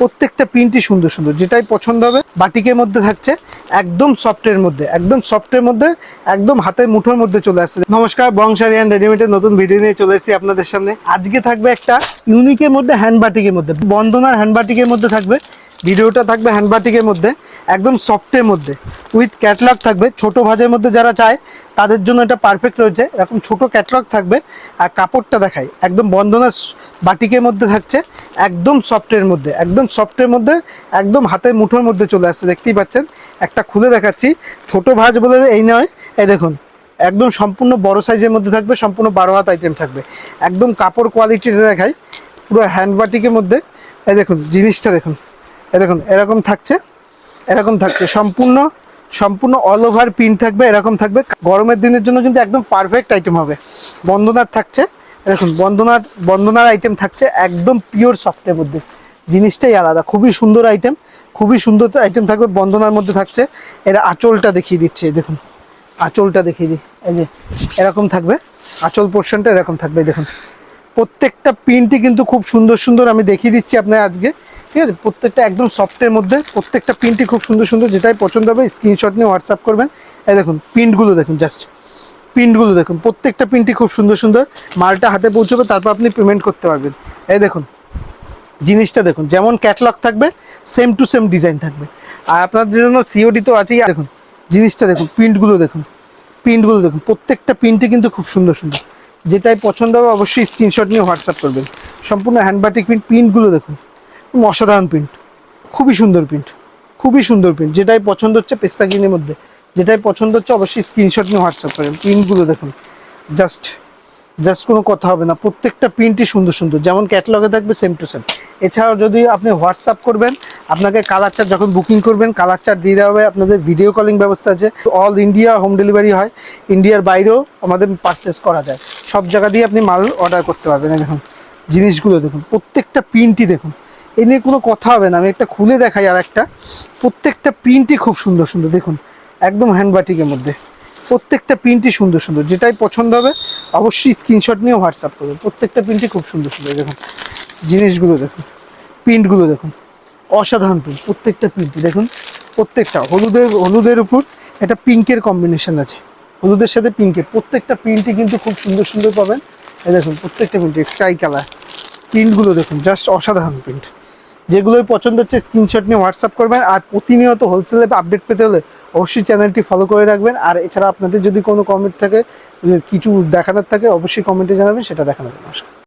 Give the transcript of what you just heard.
প্রত্যেকটা প্রিন্টই সুন্দর সুন্দর, যেটাই পছন্দ হবে। বাটিকের মধ্যে থাকছে, একদম সফটের মধ্যে, একদম সফটের মধ্যে, একদম হাতের মুঠোর মধ্যে চলে আসছে। নমস্কার, বংশারি অ্যান্ড রেডিমেডের নতুন ভিডিও নিয়ে চলে এসেছি আপনাদের সামনে। আজকে থাকবে একটা ইউনিকের মধ্যে, হ্যান্ড বাটিকের মধ্যে, বন্দনার হ্যান্ড বাটিকের মধ্যে থাকবে। ভিডিওটা থাকবে হ্যান্ড বাটিকের মধ্যে, একদম সফটের মধ্যে, উইথ ক্যাটলগ থাকবে। ছোট ভাজের মধ্যে যারা চায় তাদের জন্য এটা পারফেক্ট রয়েছে। এরকম ছোট ক্যাটলগ থাকবে। আর কাপড়টা দেখাই, একদম বন্দনার বাটিকের মধ্যে থাকছে, একদম সফটের মধ্যে, একদম সফটের মধ্যে, একদম হাতের মুঠোর মধ্যে চলে আসছে। দেখতেই পাচ্ছেন, একটা খুলে দেখাচ্ছি। ছোট ভাজ বলে এই নয়, এই দেখুন, একদম সম্পূর্ণ বড় সাইজের মধ্যে থাকবে, সম্পূর্ণ 12 হাত আইটেম থাকবে। একদম কাপড় কোয়ালিটিটা দেখাই, পুরো হ্যান্ড বাটিকের মধ্যে। এই দেখুন জিনিসটা দেখুন, এই দেখুন এরকম থাকছে, এরকম থাকছে সম্পূর্ণ, সম্পূর্ণ অল ওভার প্রিন্ট থাকবে, এরকম থাকবে। গরমের দিনের জন্য কিন্তু একদম পারফেক্ট আইটেম হবে। বন্দনার থাকছে, দেখুন বন্দনার আইটেম থাকছে, একদম পিওর সফটের মধ্যে। জিনিসটাই আলাদা, খুবই সুন্দর আইটেম, খুবই সুন্দর আইটেম থাকবে। বন্দনার মধ্যে থাকছে। এর আঁচলটা দেখিয়ে দিচ্ছে, দেখুন আঁচলটা দেখিয়ে দিই, এই যে এরকম থাকবে। আঁচল পোর্শনটা এরকম থাকবে, দেখুন প্রত্যেকটা প্রিন্টই কিন্তু খুব সুন্দর সুন্দর। আমি দেখিয়ে দিচ্ছি আপনার আজকে, ঠিক আছে। প্রত্যেকটা একদম সফটের মধ্যে, প্রত্যেকটা প্রিন্টই খুব সুন্দর সুন্দর। যেটাই পছন্দ হবে স্ক্রিনশট নিয়ে হোয়াটসঅ্যাপ করবেন। এই দেখুন প্রিন্টগুলো দেখুন, জাস্ট প্রিন্টগুলো দেখুন, প্রত্যেকটা প্রিন্টই খুব সুন্দর সুন্দর। মালটা হাতে পৌঁছবে, তারপর আপনি পেমেন্ট করতে পারবেন। এই দেখুন জিনিসটা দেখুন, যেমন ক্যাটলগ থাকবে সেম টু সেম ডিজাইন থাকবে। আর আপনাদের জন্য সিওডি তো আছেই। দেখুন জিনিসটা দেখুন, প্রিন্টগুলো দেখুন, প্রিন্টগুলো দেখুন, প্রত্যেকটা প্রিন্টই কিন্তু খুব সুন্দর সুন্দর। যেটাই পছন্দ হবে অবশ্যই স্ক্রিনশট নিয়ে হোয়াটসঅ্যাপ করবেন। সম্পূর্ণ হ্যান্ডবাটিক প্রিন্ট, প্রিন্টগুলো দেখুন অসাধারণ প্রিন্ট, খুবই সুন্দর প্রিন্ট, খুবই সুন্দর প্রিন্ট। যেটাই পছন্দ হচ্ছে পেস্তা গ্রিনের মধ্যে, যেটাই পছন্দ হচ্ছে অবশ্যই স্ক্রিনশট নিয়ে হোয়াটসঅ্যাপ করবেন। প্রিন্টগুলো দেখুন, জাস্ট জাস্ট কোনো কথা হবে না। প্রত্যেকটা প্রিন্টই সুন্দর সুন্দর, যেমন ক্যাটলগে থাকবে সেম টু সেম। এছাড়াও যদি আপনি হোয়াটসঅ্যাপ করবেন, আপনাকে কালার চার্ট যখন বুকিং করবেন কালার চার্ট দিয়ে দেওয়া হবে। আপনাদের ভিডিও কলিং ব্যবস্থা আছে, অল ইন্ডিয়া হোম ডেলিভারি হয়। ইন্ডিয়ার বাইরেও আমাদের পারচেস করা যায়, সব জায়গা দিয়ে আপনি মাল অর্ডার করতে পারবেন। দেখুন জিনিসগুলো দেখুন, প্রত্যেকটা প্রিন্টই দেখুন, এ নিয়ে কোনো কথা হবে না। আমি একটা খুলে দেখাই, আর একটা, প্রত্যেকটা প্রিন্টই খুব সুন্দর সুন্দর। দেখুন একদম হ্যান্ডবাটিকের মধ্যে, প্রত্যেকটা প্রিন্টই সুন্দর সুন্দর। যেটাই পছন্দ হবে অবশ্যই স্ক্রিনশট নিয়ে হোয়াটসঅ্যাপ করবেন। প্রত্যেকটা প্রিন্টই খুব সুন্দর সুন্দর। দেখুন জিনিসগুলো দেখুন, প্রিন্টগুলো দেখুন, অসাধারণ প্রিন্ট। প্রত্যেকটা প্রিন্টই দেখুন, প্রত্যেকটা হলুদের উপর একটা পিঙ্কের কম্বিনেশন আছে, হলুদের সাথে পিঙ্কের। প্রত্যেকটা প্রিন্টই কিন্তু খুব সুন্দর সুন্দর পাবেন। এই দেখুন প্রত্যেকটা প্রিন্ট স্কাই কালার, প্রিন্টগুলো দেখুন, জাস্ট অসাধারণ প্রিন্ট। যেগুলোই পছন্দ হচ্ছে স্ক্রিনশট নিয়ে হোয়াটসঅ্যাপ করবেন। আর প্রতিনিয়ত হোলসেলে আপডেট পেতে হলে অবশ্যই চ্যানেলটি ফলো করে রাখবেন। আর এছাড়া আপনাদের যদি কোনো কমেন্ট থাকে, কিছু দেখানোর থাকে, অবশ্যই কমেন্টে জানাবেন, সেটা দেখানো হবে। নমস্কার।